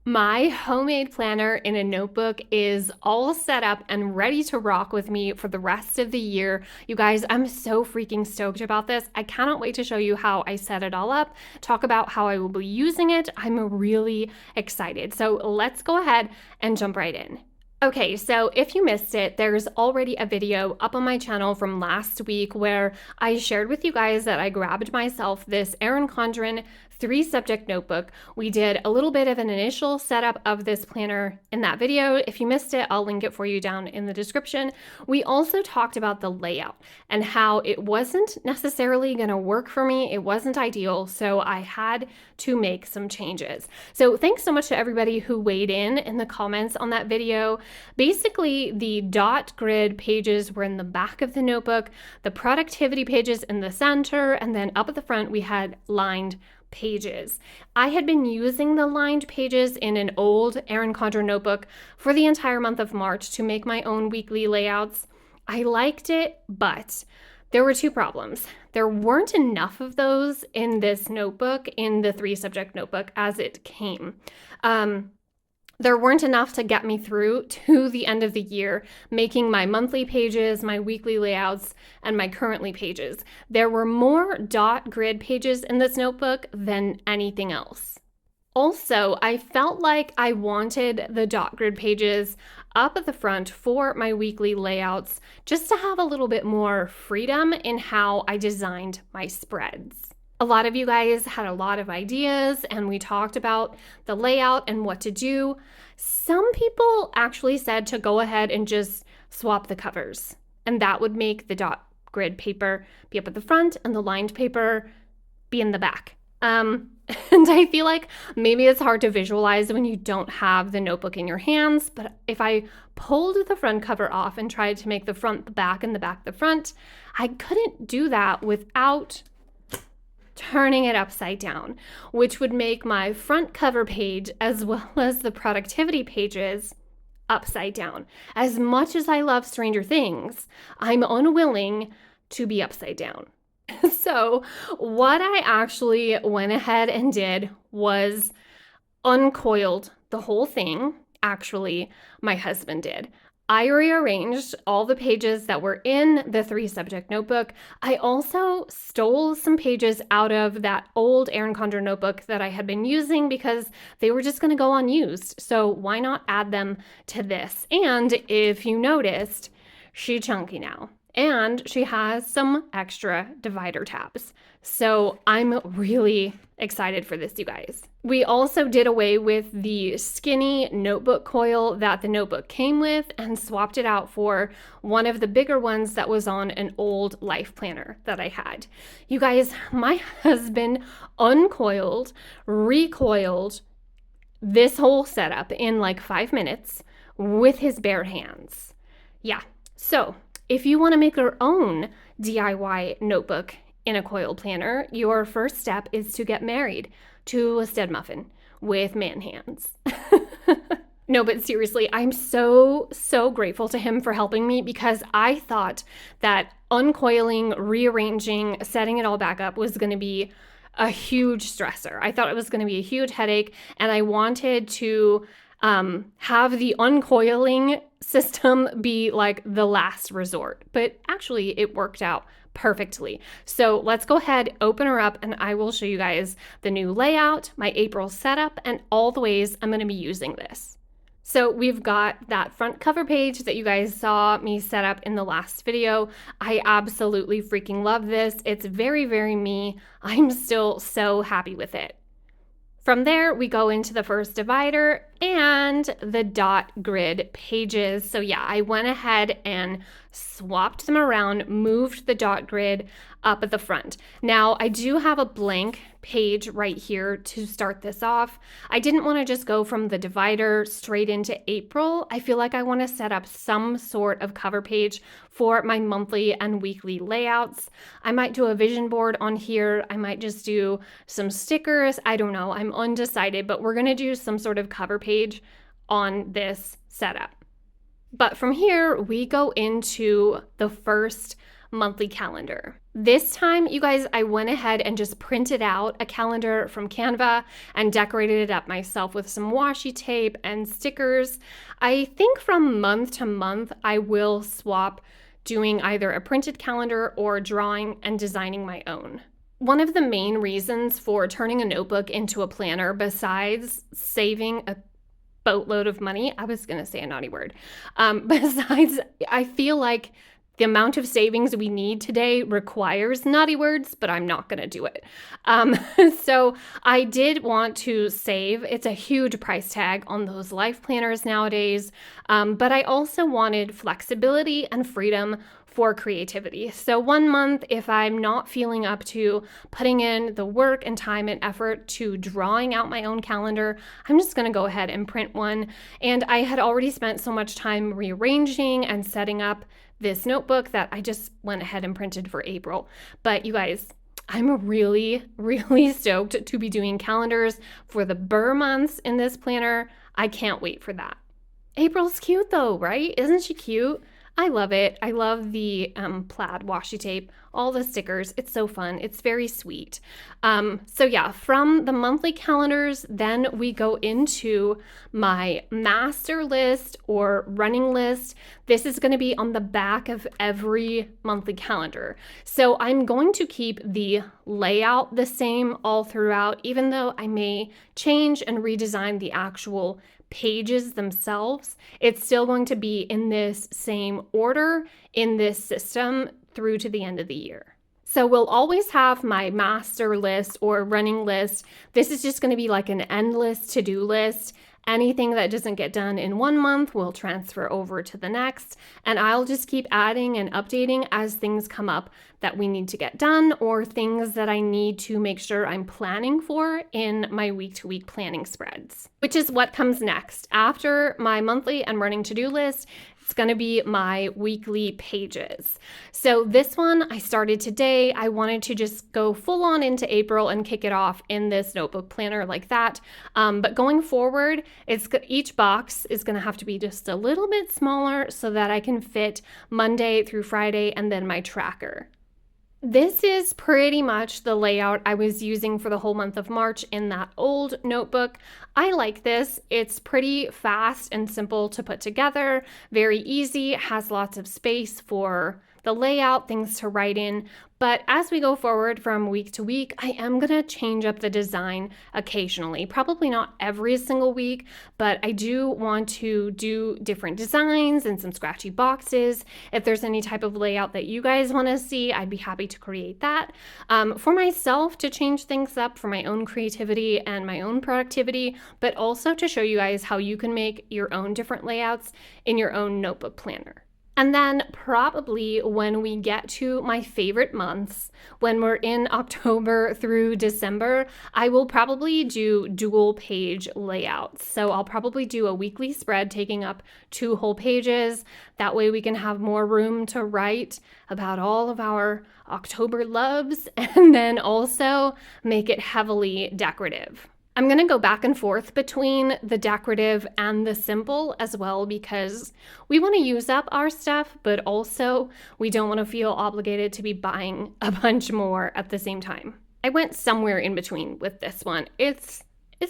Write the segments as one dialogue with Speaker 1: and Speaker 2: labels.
Speaker 1: My homemade planner in a notebook is all set up and ready to rock with me for the rest of the year. You guys, I'm so freaking stoked about this. I cannot wait to show you how I set it all up, talk about how I will be using it. I'm really excited. So let's go ahead and jump right in. Okay, so if you missed it, there's already a video up on my channel from last week where I shared with you guys that I grabbed myself this Erin Condren 3-subject notebook. We did a little bit of an initial setup of this planner in that video. If you missed it, I'll link it for you down in the description. We also talked about the layout and how it wasn't necessarily going to work for me. It wasn't ideal, so I had to make some changes. So thanks so much to everybody who weighed in the comments on that video. Basically, the dot grid pages were in the back of the notebook, the productivity pages in the center, and then up at the front we had lined pages. I had been using the lined pages in an old Erin Condren notebook for the entire month of March to make my own weekly layouts. I liked it, but there were two problems. There weren't enough of those in this notebook, in the 3-subject notebook as it came. There weren't enough to get me through to the end of the year, making my monthly pages, my weekly layouts, and my currently pages. There were more dot grid pages in this notebook than anything else. Also, I felt like I wanted the dot grid pages up at the front for my weekly layouts just to have a little bit more freedom in how I designed my spreads. A lot of you guys had a lot of ideas and we talked about the layout and what to do. Some people actually said to go ahead and just swap the covers, and that would make the dot grid paper be up at the front and the lined paper be in the back. And I feel like maybe it's hard to visualize when you don't have the notebook in your hands, but if I pulled the front cover off and tried to make the front the back and the back the front, I couldn't do that without turning it upside down, which would make my front cover page as well as the productivity pages upside down. As much as I love Stranger Things, I'm unwilling to be upside down. So what I actually went ahead and did was uncoiled the whole thing. Actually, my husband did. I rearranged all the pages that were in the 3-subject notebook. I also stole some pages out of that old Erin Condren notebook that I had been using because they were just going to go unused. So why not add them to this? And if you noticed, she's chunky now. And she has some extra divider tabs. So I'm really excited for this, you guys. We also did away with the skinny notebook coil that the notebook came with and swapped it out for one of the bigger ones that was on an old life planner that I had. You guys, my husband uncoiled, recoiled this whole setup in like 5 minutes with his bare hands. Yeah, so if you want to make your own DIY notebook in a coil planner, your first step is to get married to a stud muffin with man hands. No, but seriously, I'm so grateful to him for helping me because I thought that uncoiling, rearranging, setting it all back up was going to be a huge stressor. I thought it was going to be a huge headache, and I wanted to have the uncoiling system be like the last resort, but actually it worked out perfectly. So let's go ahead, open her up, and I will show you guys the new layout, my April setup, and all the ways I'm going to be using this. So we've got that front cover page that you guys saw me set up in the last video. I absolutely freaking love this. It's very, very me. I'm still so happy with it. From there, we go into the first divider and the dot grid pages. So yeah, I went ahead and swapped them around, moved the dot grid up at the front. Now, I do have a blank page right here to start this off. I didn't want to just go from the divider straight into April. I feel like I want to set up some sort of cover page for my monthly and weekly layouts. I might do a vision board on here. I might just do some stickers. I don't know. I'm undecided, but we're going to do some sort of cover page on this setup. But from here, we go into the first monthly calendar. This time, you guys, I went ahead and just printed out a calendar from Canva and decorated it up myself with some washi tape and stickers. I think from month to month, I will swap doing either a printed calendar or drawing and designing my own. One of the main reasons for turning a notebook into a planner, besides saving a boatload of money, I was going to say a naughty word, besides, I feel like the amount of savings we need today requires naughty words, but I'm not going to do it. So I did want to save. It's a huge price tag on those life planners nowadays, but I also wanted flexibility and freedom for creativity. So 1 month, if I'm not feeling up to putting in the work and time and effort to drawing out my own calendar, I'm just going to go ahead and print one. And I had already spent so much time rearranging and setting up this notebook that I just went ahead and printed for April. But you guys, I'm really, really stoked to be doing calendars for the Burr months in this planner. I can't wait for that. April's cute though, right? Isn't she cute? I love it. I love the plaid washi tape, all the stickers. It's so fun. It's very sweet. So yeah, from the monthly calendars, then we go into my master list or running list. This is going to be on the back of every monthly calendar. So I'm going to keep the layout the same all throughout, even though I may change and redesign the actual pages themselves. It's still going to be in this same order in this system through to the end of the year. So we'll always have my master list or running list. This is just going to be like an endless to-do list. Anything that doesn't get done in 1 month will transfer over to the next, and I'll just keep adding and updating as things come up that we need to get done or things that I need to make sure I'm planning for in my week-to-week planning spreads, which is what comes next. After my monthly and running to-do list, it's going to be my weekly pages. So this one I started today. I wanted to just go full on into April and kick it off in this notebook planner like that. But going forward, each box is going to have to be just a little bit smaller so that I can fit Monday through Friday and then my tracker. This is pretty much the layout I was using for the whole month of March in that old notebook. I like this. It's pretty fast and simple to put together, very easy, has lots of space for the layout, things to write in. But as we go forward from week to week, I am going to change up the design occasionally. Probably not every single week, but I do want to do different designs and some scratchy boxes. If there's any type of layout that you guys want to see, I'd be happy to create that. For myself, to change things up for my own creativity and my own productivity, but also to show you guys how you can make your own different layouts in your own notebook planner. And then probably when we get to my favorite months, when we're in October through December, I will probably do dual page layouts. So I'll probably do a weekly spread taking up 2 whole pages. That way we can have more room to write about all of our October loves and then also make it heavily decorative. I'm going to go back and forth between the decorative and the simple as well because we want to use up our stuff, but also we don't want to feel obligated to be buying a bunch more at the same time. I went somewhere in between with this one. It's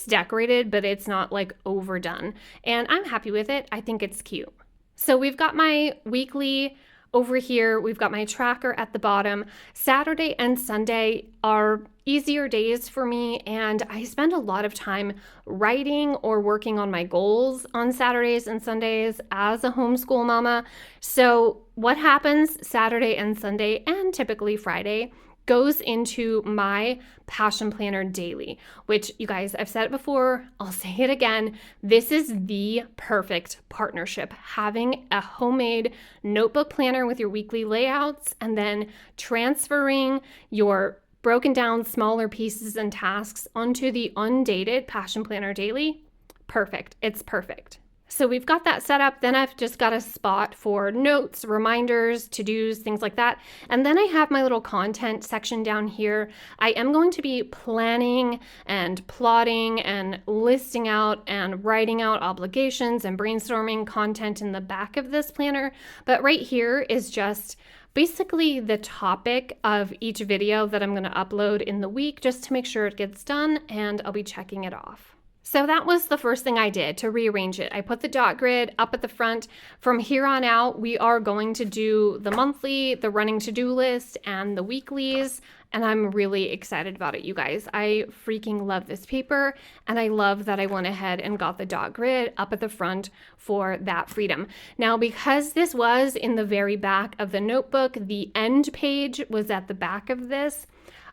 Speaker 1: decorated, but it's not like overdone, and I'm happy with it. I think it's cute. So we've got my weekly over here. We've got my tracker at the bottom. Saturday and Sunday are easier days for me, and I spend a lot of time writing or working on my goals on Saturdays and Sundays as a homeschool mama. So what happens Saturday and Sunday, and typically Friday, goes into my Passion Planner daily, which, you guys, I've said it before, I'll say it again. This is the perfect partnership. Having a homemade notebook planner with your weekly layouts and then transferring your broken down smaller pieces and tasks onto the undated Passion Planner daily. Perfect. It's perfect. So we've got that set up. Then I've just got a spot for notes, reminders, to-dos, things like that. And then I have my little content section down here. I am going to be planning and plotting and listing out and writing out obligations and brainstorming content in the back of this planner. But right here is just basically the topic of each video that I'm going to upload in the week just to make sure it gets done, and I'll be checking it off. So that was the first thing I did to rearrange it. I put the dot grid up at the front. From here on out, we are going to do the monthly, the running to-do list, and the weeklies. And I'm really excited about it, you guys. I freaking love this paper, and I love that I went ahead and got the dot grid up at the front for that freedom. Now, because this was in the very back of the notebook, the end page was at the back of this,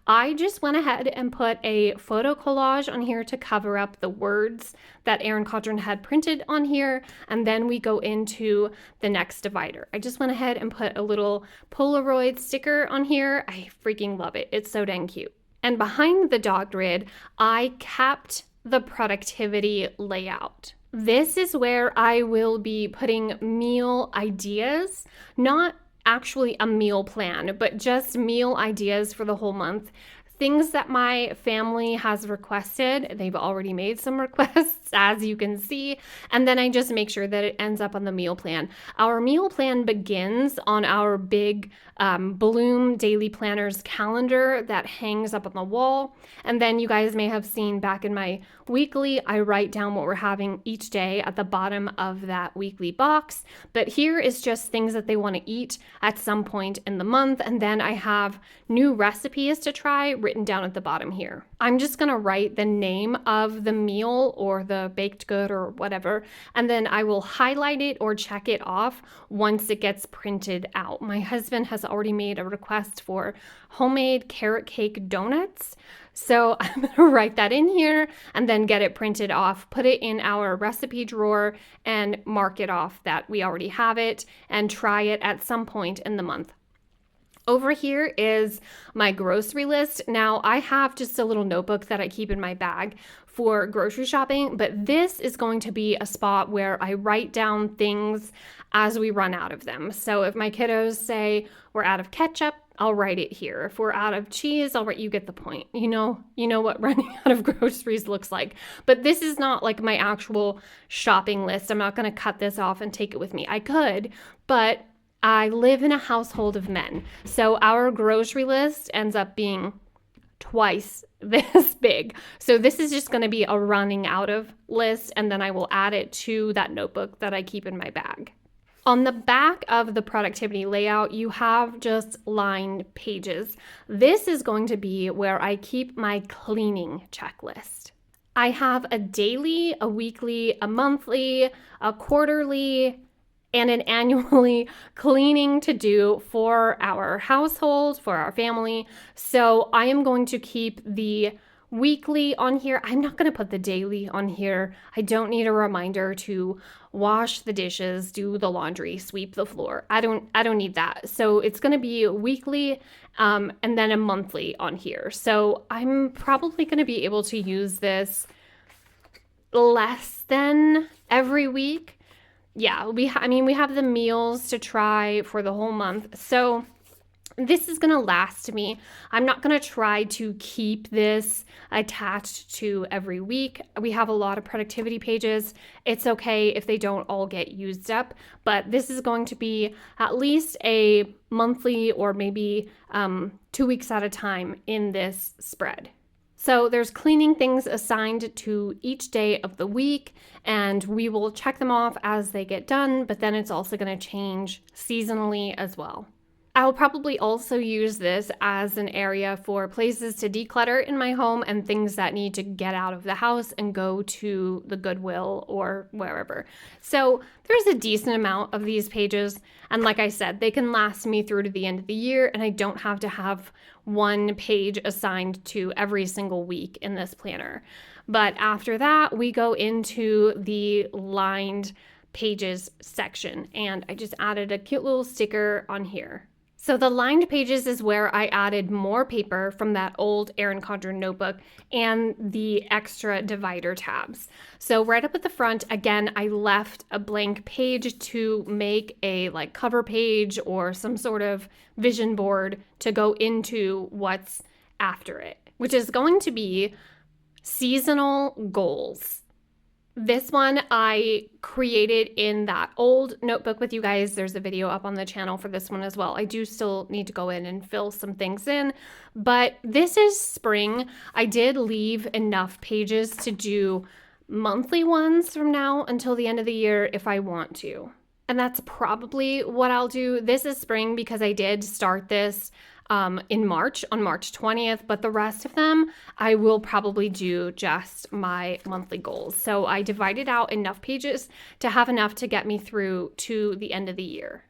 Speaker 1: I just went ahead and put a photo collage on here to cover up the words that Erin Condren had printed on here, and then we go into the next divider. I just went ahead and put a little Polaroid sticker on here. I freaking love it. It's so dang cute. And behind the dot grid, I kept the productivity layout. This is where I will be putting meal ideas, not actually a meal plan, but just meal ideas for the whole month. Things that my family has requested. They've already made some requests, as you can see. And then I just make sure that it ends up on the meal plan. Our meal plan begins on our big Bloom Daily Planners calendar that hangs up on the wall. And then you guys may have seen back in my weekly, I write down what we're having each day at the bottom of that weekly box. But here is just things that they want to eat at some point in the month. And then I have new recipes to try written down at the bottom here. I'm just going to write the name of the meal or the baked good or whatever, and then I will highlight it or check it off once it gets printed out. My husband has already made a request for homemade carrot cake donuts. So I'm going to write that in here and then get it printed off, put it in our recipe drawer, and mark it off that we already have it and try it at some point in the month. Over here is my grocery list. Now, I have just a little notebook that I keep in my bag for grocery shopping, but this is going to be a spot where I write down things as we run out of them. So if my kiddos say we're out of ketchup, I'll write it here. If we're out of cheese, I'll write, you get the point. You know what running out of groceries looks like. But this is not like my actual shopping list. I'm not going to cut this off and take it with me. I could, but I live in a household of men. So our grocery list ends up being twice this big. So this is just going to be a running out of list, and then I will add it to that notebook that I keep in my bag. On the back of the productivity layout, you have just lined pages. This is going to be where I keep my cleaning checklist. I have a daily, a weekly, a monthly, a quarterly, and an annually cleaning to do for our household, for our family. So I am going to keep the weekly on here. I'm not going to put the daily on here. I don't need a reminder to wash the dishes, do the laundry, sweep the floor. I don't need that. So it's going to be weekly and then a monthly on here. So I'm probably going to be able to use this less than every week. Yeah, we have the meals to try for the whole month. So this is going to last me. I'm not going to try to keep this attached to every week. We have a lot of productivity pages. It's okay if they don't all get used up, but this is going to be at least a monthly or maybe 2 weeks at a time in this spread. So there's cleaning things assigned to each day of the week, and we will check them off as they get done, but then it's also going to change seasonally as well. I'll probably also use this as an area for places to declutter in my home and things that need to get out of the house and go to the Goodwill or wherever. So there's a decent amount of these pages. And like I said, they can last me through to the end of the year, and I don't have to have one page assigned to every single week in this planner. But after that, we go into the lined pages section, and I just added a cute little sticker on here. So the lined pages is where I added more paper from that old Erin Condren notebook and the extra divider tabs. So right up at the front, again, I left a blank page to make a cover page or some sort of vision board to go into what's after it, which is going to be seasonal goals. This one I created in that old notebook with you guys. There's a video up on the channel for this one as well. I do still need to go in and fill some things in, but this is spring. I did leave enough pages to do monthly ones from now until the end of the year if I want to. And that's probably what I'll do. This is spring because I did start this in March, on March 20th, but the rest of them I will probably do just my monthly goals. So I divided out enough pages to have enough to get me through to the end of the year.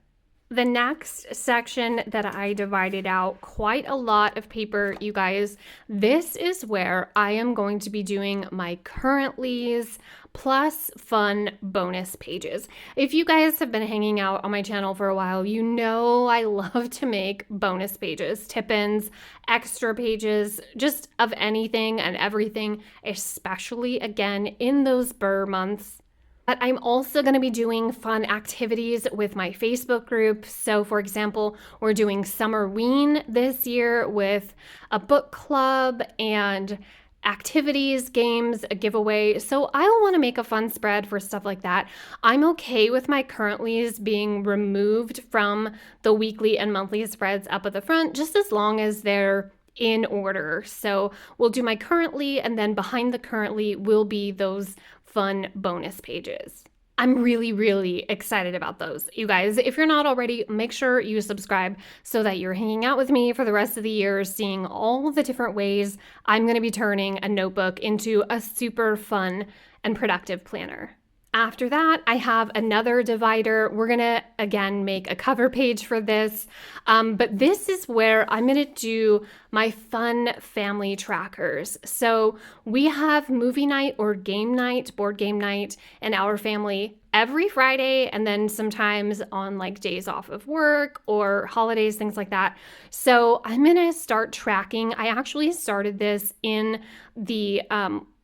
Speaker 1: The next section that I divided out, quite a lot of paper, you guys. This is where I am going to be doing my currentlies plus fun bonus pages. If you guys have been hanging out on my channel for a while, you know I love to make bonus pages, tip-ins, extra pages, just of anything and everything, especially again in those burr months. But I'm also going to be doing fun activities with my Facebook group. So for example, we're doing Summerween this year with a book club and activities, games, a giveaway. So I'll want to make a fun spread for stuff like that. I'm okay with my currentlies being removed from the weekly and monthly spreads up at the front, just as long as they're in order. So we'll do my currently, and then behind the currently will be those fun bonus pages. I'm really, really excited about those. You guys, if you're not already, make sure you subscribe so that you're hanging out with me for the rest of the year, seeing all the different ways I'm going to be turning a notebook into a super fun and productive planner. After that, I have another divider. We're gonna, again, make a cover page for this, but this is where I'm gonna do my fun family trackers. So we have movie night or game night, board game night in our family every Friday, and then sometimes on like days off of work or holidays, things like that. So I'm gonna start tracking. I actually started this in the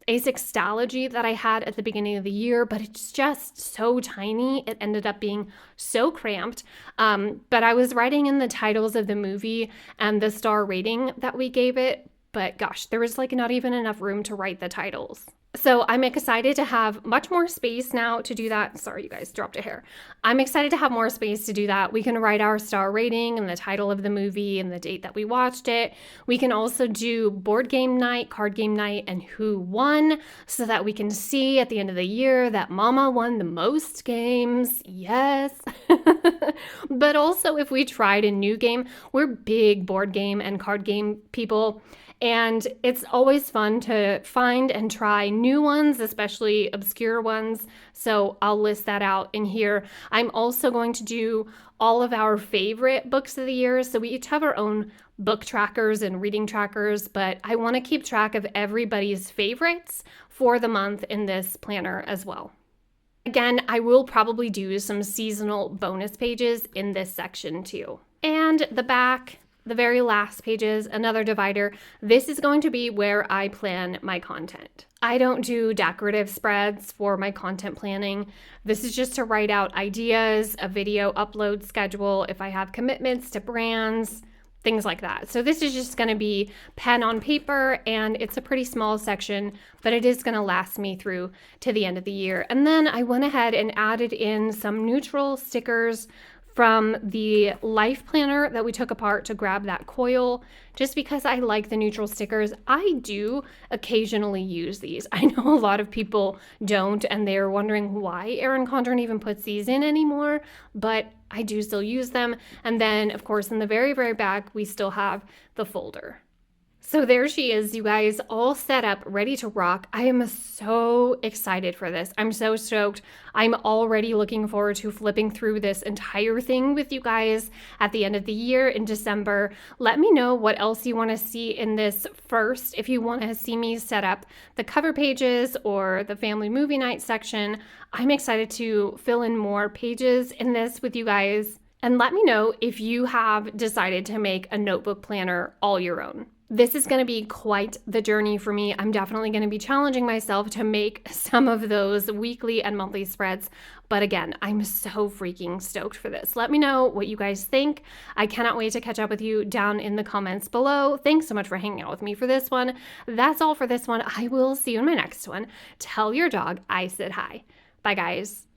Speaker 1: Asextology that I had at the beginning of the year, but it's just so tiny. It ended up being so cramped. But I was writing in the titles of the movie and the star rating that we gave it. But gosh, there was like not even enough room to write the titles. So I'm excited to have much more space now to do that. Sorry, you guys, dropped a hair. I'm excited to have more space to do that. We can write our star rating and the title of the movie and the date that we watched it. We can also do board game night, card game night, and who won, so that we can see at the end of the year that Mama won the most games. Yes. But also if we tried a new game, we're big board game and card game people. And it's always fun to find and try new ones, especially obscure ones. So I'll list that out in here. I'm also going to do all of our favorite books of the year. So we each have our own book trackers and reading trackers, but I want to keep track of everybody's favorites for the month in this planner as well. Again, I will probably do some seasonal bonus pages in this section too. And the back, the very last pages, another divider. This is going to be where I plan my content. I don't do decorative spreads for my content planning. This is just to write out ideas, a video upload schedule, if I have commitments to brands, things like that. So this is just going to be pen on paper, and it's a pretty small section, but it is going to last me through to the end of the year. And then I went ahead and added in some neutral stickers from the life planner that we took apart to grab that coil, just because I like the neutral stickers. I do occasionally use these. I know a lot of people don't, and they're wondering why Erin Condren even puts these in anymore, but I do still use them. And then, of course, in the very, very back, we still have the folder. So there she is, you guys, all set up, ready to rock. I am so excited for this. I'm so stoked. I'm already looking forward to flipping through this entire thing with you guys at the end of the year in December. Let me know what else you want to see in this first. If you want to see me set up the cover pages or the family movie night section, I'm excited to fill in more pages in this with you guys. And let me know if you have decided to make a notebook planner all your own. This is going to be quite the journey for me. I'm definitely going to be challenging myself to make some of those weekly and monthly spreads. But again, I'm so freaking stoked for this. Let me know what you guys think. I cannot wait to catch up with you down in the comments below. Thanks so much for hanging out with me for this one. That's all for this one. I will see you in my next one. Tell your dog I said hi. Bye, guys.